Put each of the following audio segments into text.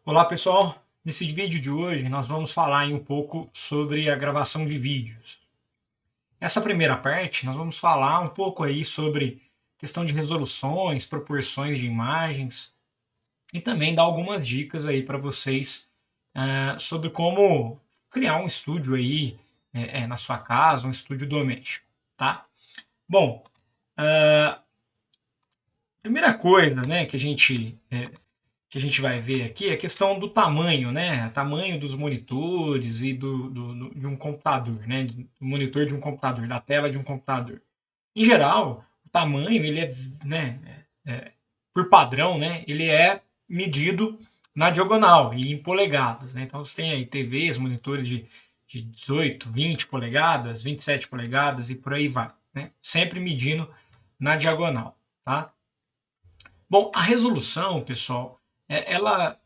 Olá pessoal, nesse vídeo de hoje nós vamos falar um pouco sobre a gravação de vídeos. Essa primeira parte nós vamos falar um pouco aí sobre questão de resoluções, proporções de imagens e também dar algumas dicas aí para vocês sobre como criar um estúdio aí na sua casa, um estúdio doméstico, tá? Bom, primeira coisa, né, que a gente vai ver aqui é a questão do tamanho, né? Tamanho dos monitores e de um computador, né? Do monitor de um computador, da tela de um computador. Em geral, o tamanho, ele é, né? Por padrão, né? Ele é medido na diagonal e em polegadas, né? Então você tem aí TVs, monitores de 18, 20 polegadas, 27 polegadas e por aí vai, né? Sempre medindo na diagonal, tá? Bom, a resolução, pessoal, ela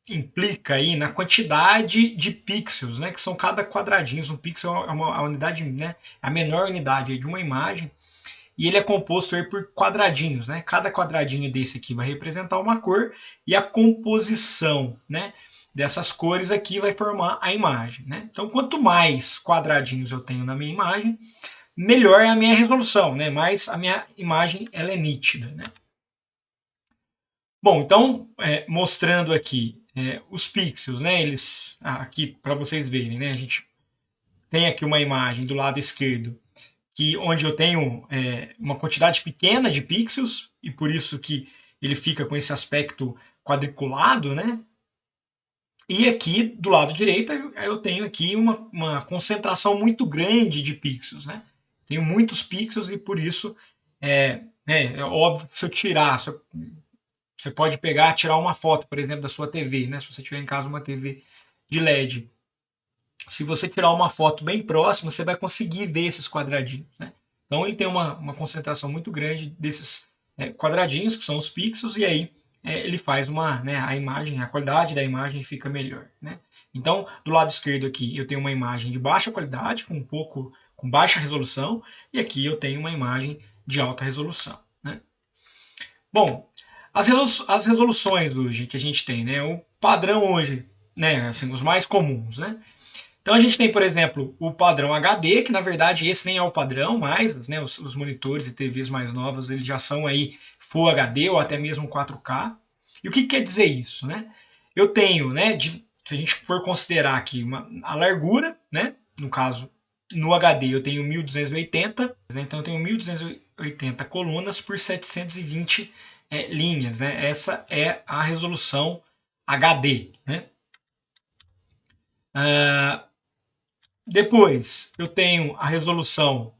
implica aí na quantidade de pixels, né, que são cada quadradinho. Um pixel é uma unidade, né, a menor unidade de uma imagem, e ele é composto aí por quadradinhos, né? Cada quadradinho desse aqui vai representar uma cor e a composição, né, dessas cores aqui vai formar a imagem, né? Então, quanto mais quadradinhos eu tenho na minha imagem, melhor é a minha resolução, né? Mais a minha imagem ela é nítida, né? Bom, então, mostrando aqui os pixels, né? Eles, aqui para vocês verem, né? A gente tem aqui uma imagem do lado esquerdo, onde eu tenho uma quantidade pequena de pixels, e por isso que ele fica com esse aspecto quadriculado, né? E aqui do lado direito eu tenho aqui uma concentração muito grande de pixels, né? Tenho muitos pixels e por isso é óbvio que se eu tirar, você pode pegar, tirar uma foto, por exemplo, da sua TV, né? Se você tiver em casa uma TV de LED. Se você tirar uma foto bem próxima, você vai conseguir ver esses quadradinhos, né? Então ele tem uma concentração muito grande desses quadradinhos, que são os pixels, e aí ele faz a imagem, a qualidade da imagem fica melhor, né? Então, do lado esquerdo aqui eu tenho uma imagem de baixa qualidade, com baixa resolução, e aqui eu tenho uma imagem de alta resolução, né? Bom, as resoluções hoje que a gente tem, né? O padrão hoje, né? Assim, os mais comuns, né? Então a gente tem, por exemplo, o padrão HD, que na verdade esse nem é o padrão mais, né? Os monitores e TVs mais novos, eles já são aí Full HD ou até mesmo 4K. E o que quer dizer isso, né? Eu tenho, né? Se a gente for considerar aqui a largura, né? No caso, no HD eu tenho 1280, né? Então eu tenho 1280 colunas por 720 linhas, né? Essa é a resolução HD, né? Depois eu tenho a resolução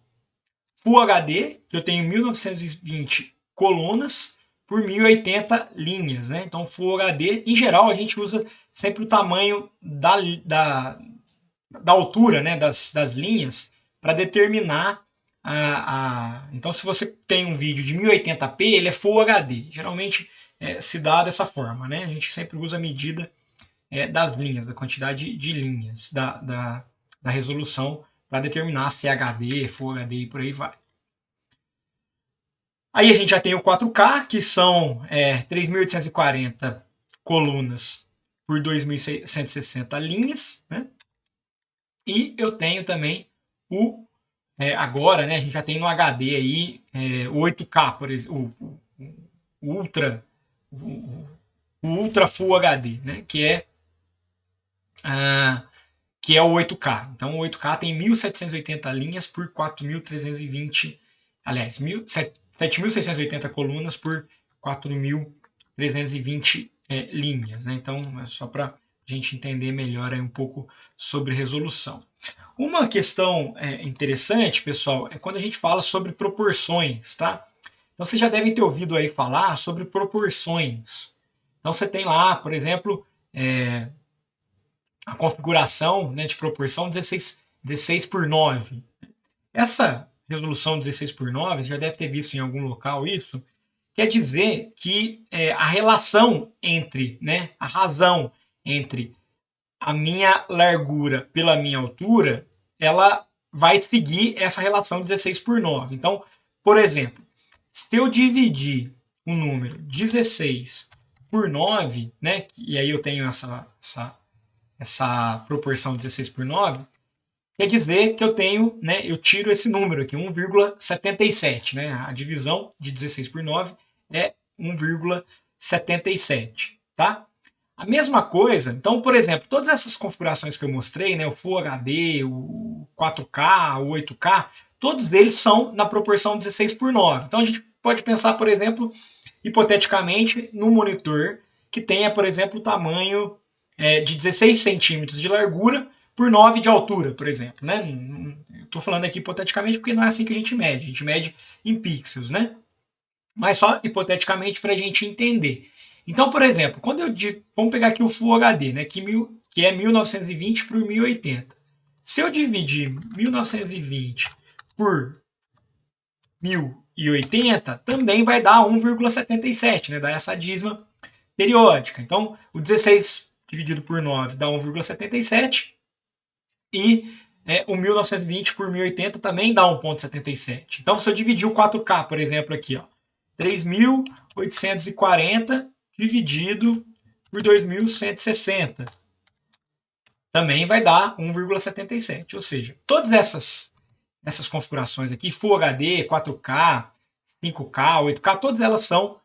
Full HD, que eu tenho 1920 colunas por 1080 linhas, né? Então Full HD, em geral a gente usa sempre o tamanho da altura, né, das linhas para determinar então se você tem um vídeo de 1080p, ele é Full HD. Geralmente se dá dessa forma, né? A gente sempre usa a medida das linhas, da quantidade de linhas da resolução para determinar se é HD, Full HD e por aí vai. Aí a gente já tem o 4K, que são 3.840 colunas por 2.160 linhas, né? E eu tenho também agora, né, a gente já tem no HD aí o 8K, por exemplo, o Ultra, o Ultra Full HD, né, que é o 8K. Então o 8K tem 1780 linhas por 4.320, aliás, 7.680 colunas por 4.320 linhas, né? Então é só para a gente entender melhor aí um pouco sobre resolução. Uma questão interessante, pessoal, é quando a gente fala sobre proporções, tá? Então vocês já devem ter ouvido aí falar sobre proporções. Então você tem lá, por exemplo, a configuração, né, de proporção 16 por 9. Essa resolução 16 por 9, você já deve ter visto em algum local isso, quer dizer que a relação entre, né, a razão entre a minha largura pela minha altura, ela vai seguir essa relação 16 por 9. Então, por exemplo, Se eu dividir o número 16 por 9, né, e aí eu tenho essa proporção 16 por 9, quer dizer que eu tenho, né, eu tiro esse número aqui, 1,77, né? A divisão de 16 por 9 é 1,77, tá? A mesma coisa, então, por exemplo, todas essas configurações que eu mostrei, né, o Full HD, o 4K, o 8K, todos eles são na proporção 16 por 9. Então a gente pode pensar, por exemplo, hipoteticamente, num monitor que tenha, por exemplo, o tamanho de 16 centímetros de largura por 9 de altura, por exemplo. Né? Estou falando aqui hipoteticamente porque não é assim que a gente mede em pixels, né? Mas só hipoteticamente para a gente entender. Então, por exemplo, quando vamos pegar aqui o Full HD, né, que é 1920 por 1080. Se eu dividir 1920 por 1080, também vai dar 1,77, né, dá essa dízima periódica. Então, o 16 dividido por 9 dá 1,77 e o 1920 por 1080 também dá 1,77. Então, se eu dividir o 4K, por exemplo, aqui, ó, 3.840 dividido por 2.160, também vai dar 1,77. Ou seja, todas essas configurações aqui, Full HD, 4K, 5K, 8K, todas elas são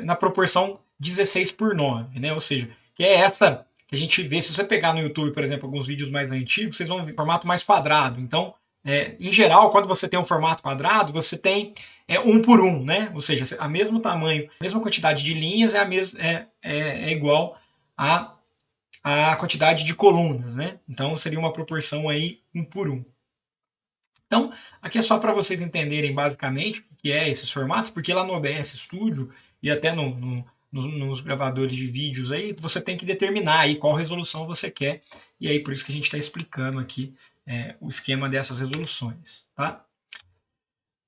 na proporção 16 por 9, né? Ou seja, que é essa que a gente vê, se você pegar no YouTube, por exemplo, alguns vídeos mais antigos, vocês vão ver formato mais quadrado. Então, em geral, quando você tem um formato quadrado, você tem 1 por 1, né? Ou seja, a mesmo tamanho, a mesma quantidade de linhas é igual a quantidade de colunas, né? Então, seria uma proporção aí 1 por 1. Então, aqui é só para vocês entenderem basicamente o que é esses formatos, porque lá no OBS Studio e até nos gravadores de vídeos aí, você tem que determinar aí qual resolução você quer, e aí por isso que a gente está explicando aqui o esquema dessas resoluções, tá?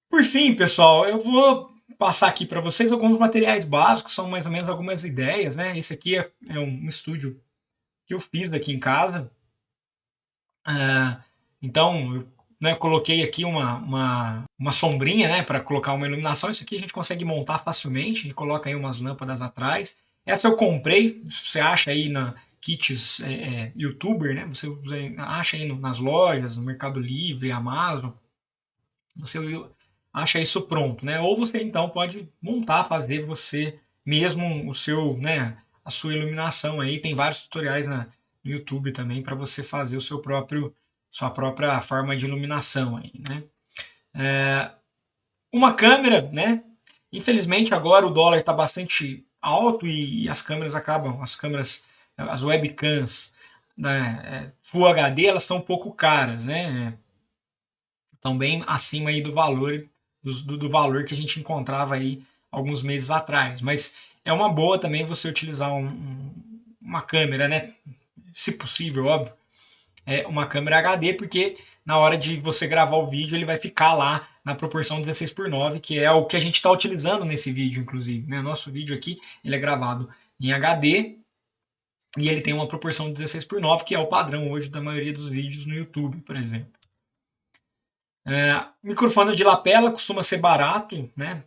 Por fim, pessoal, eu vou passar aqui para vocês alguns materiais básicos, são mais ou menos algumas ideias, né? Esse aqui é um estúdio que eu fiz daqui em casa. Então, eu coloquei aqui uma sombrinha, né, para colocar uma iluminação. Isso aqui a gente consegue montar facilmente. A gente coloca aí umas lâmpadas atrás. Essa eu comprei. Você acha aí na kits YouTuber, né? Você acha aí nas lojas, no Mercado Livre, Amazon. Você acha isso pronto, né? Ou você então pode montar, fazer você mesmo o seu, né, a sua iluminação aí. Tem vários tutoriais no YouTube também para você fazer sua própria forma de iluminação aí, né? Uma câmera, né? Infelizmente agora o dólar está bastante alto e as câmeras as webcams, né, Full HD, elas estão um pouco caras, né? Estão bem acima aí do valor do valor que a gente encontrava aí alguns meses atrás. Mas é uma boa também você utilizar uma câmera, né? Se possível, óbvio, uma câmera HD, porque na hora de você gravar o vídeo ele vai ficar lá na proporção 16 por 9, que é o que a gente está utilizando nesse vídeo, inclusive. Né? Nosso vídeo aqui ele é gravado em HD e ele tem uma proporção 16 por 9, que é o padrão hoje da maioria dos vídeos no YouTube, por exemplo. Microfone de lapela costuma ser barato, né?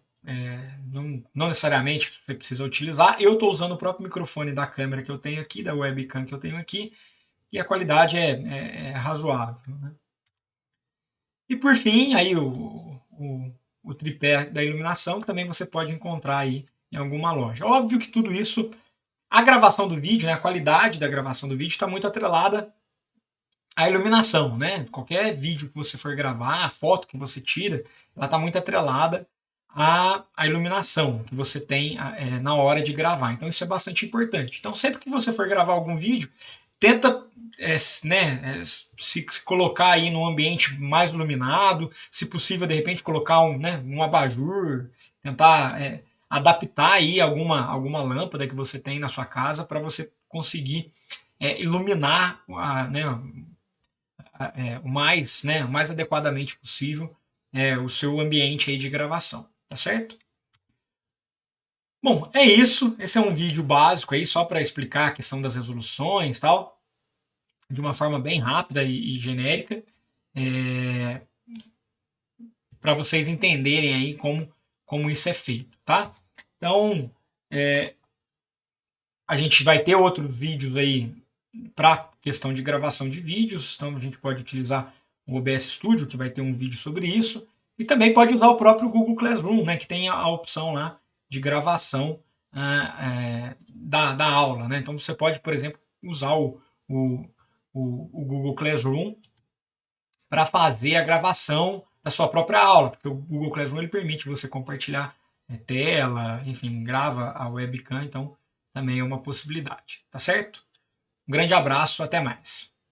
Não necessariamente você precisa utilizar. Eu estou usando o próprio microfone da câmera que eu tenho aqui, da webcam que eu tenho aqui, e a qualidade é razoável. Né? E por fim, aí o tripé da iluminação, que também você pode encontrar aí em alguma loja. Óbvio que tudo isso, a gravação do vídeo, né, a qualidade da gravação do vídeo está muito atrelada à iluminação, né? Qualquer vídeo que você for gravar, a foto que você tira, ela está muito atrelada à iluminação que você tem na hora de gravar. Então isso é bastante importante. Então sempre que você for gravar algum vídeo, tenta se colocar aí num ambiente mais iluminado, se possível de repente colocar um abajur, tentar adaptar aí alguma lâmpada que você tem na sua casa para você conseguir iluminar o mais adequadamente possível o seu ambiente aí de gravação, tá certo? Bom, é isso. Esse é um vídeo básico aí só para explicar a questão das resoluções e tal, de uma forma bem rápida e genérica. para vocês entenderem aí como isso é feito, tá? Então, a gente vai ter outros vídeos aí para questão de gravação de vídeos, então a gente pode utilizar o OBS Studio, que vai ter um vídeo sobre isso, e também pode usar o próprio Google Classroom, né, que tem a opção lá de gravação da aula, né? Então você pode, por exemplo, usar o Google Classroom para fazer a gravação da sua própria aula, porque o Google Classroom ele permite você compartilhar tela, enfim, grava a webcam, então também é uma possibilidade, tá certo? Um grande abraço, até mais.